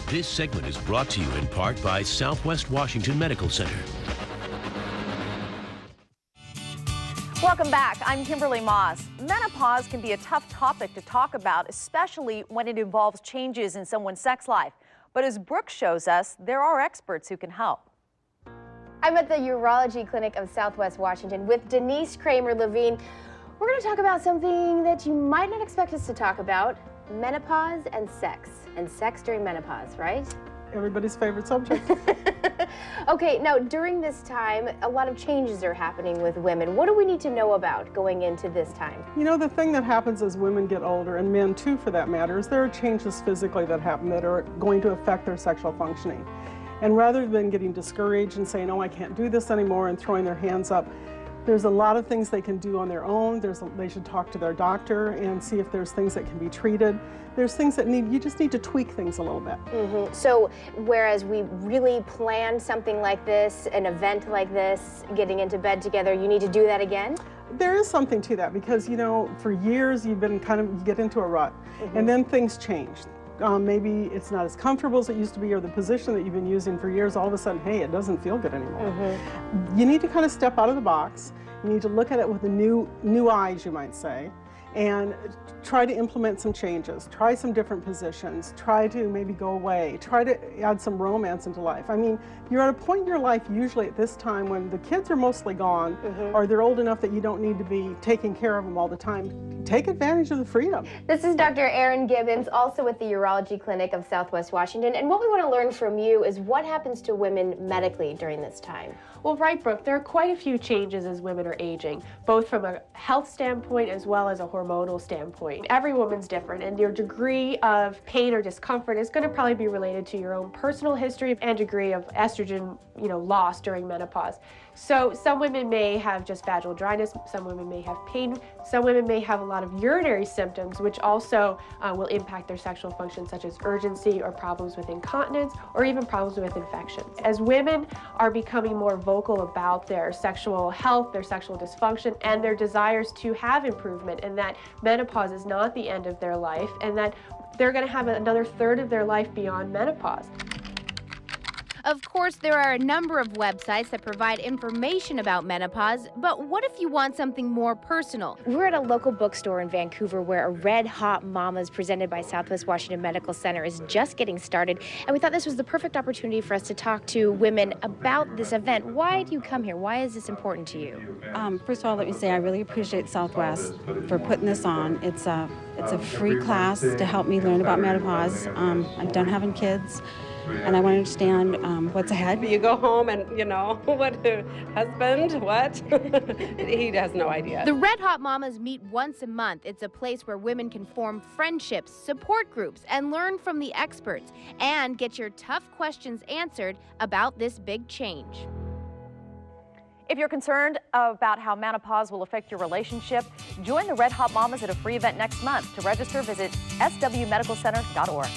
This segment is brought to you in part by Southwest Washington Medical Center. Welcome back. I'm Kimberly Moss. Menopause can be a tough topic to talk about, especially when it involves changes in someone's sex life. But as Brooke shows us, there are experts who can help. I'm at the Urology Clinic of Southwest Washington with Denise Kramer-Levine. We're going to talk about something that you might not expect us to talk about, menopause and sex during menopause, right? Everybody's favorite subject. Okay, now during this time, a lot of changes are happening with women. What do we need to know about going into this time? You know, the thing that happens as women get older, and men too for that matter, is there are changes physically that happen that are going to affect their sexual functioning. And rather than getting discouraged and saying, oh, I can't do this anymore, and throwing their hands up, there's a lot of things they can do on their own. They should talk to their doctor and see if there's things that can be treated. There's things that you just need to tweak things a little bit. So whereas we really planned something like this, an event like this, getting into bed together, you need to do that again? There is something to that because, you know, for years you've been you get into a rut and then things change. Maybe it's not as comfortable as it used to be, or the position that you've been using for years, all of a sudden, hey, it doesn't feel good anymore. You need to kind of step out of the box. You need to look at it with new eyes, you might say, and try to implement some changes. Try some different positions. Try to maybe go away. Try to add some romance into life. I mean, you're at a point in your life usually at this time when the kids are mostly gone, or they're old enough that you don't need to be taking care of them all the time. Take advantage of the freedom. This is Dr. Erin Gibbons, also at the Urology Clinic of Southwest Washington. And what we want to learn from you is what happens to women medically during this time. Well, right, Brooke, there are quite a few changes as women are aging, both from a health standpoint as well as a hormonal standpoint. Every woman's different, and your degree of pain or discomfort is going to probably be related to your own personal history and degree of estrogen, loss during menopause. So some women may have just vaginal dryness, some women may have pain, some women may have a lot of urinary symptoms, which also will impact their sexual function, such as urgency or problems with incontinence or even problems with infections. As women are becoming more vocal about their sexual health, their sexual dysfunction, and their desires to have improvement, and that menopause is not the end of their life, and that they're going to have another third of their life beyond menopause. Of course, there are a number of websites that provide information about menopause, but what if you want something more personal? We're at a local bookstore in Vancouver where a Red Hot Mamas presented by Southwest Washington Medical Center is just getting started, and we thought this was the perfect opportunity for us to talk to women about this event. Why do you come here? Why is this important to you? First of all, let me say I really appreciate Southwest for putting this on. It's a free class to help me learn about menopause. I'm done having kids, and I want to understand what's ahead. You go home and, what, husband, what? He has no idea. The Red Hot Mamas meet once a month. It's a place where women can form friendships, support groups, and learn from the experts, and get your tough questions answered about this big change. If you're concerned about how menopause will affect your relationship, join the Red Hot Mamas at a free event next month. To register, visit swmedicalcenter.org.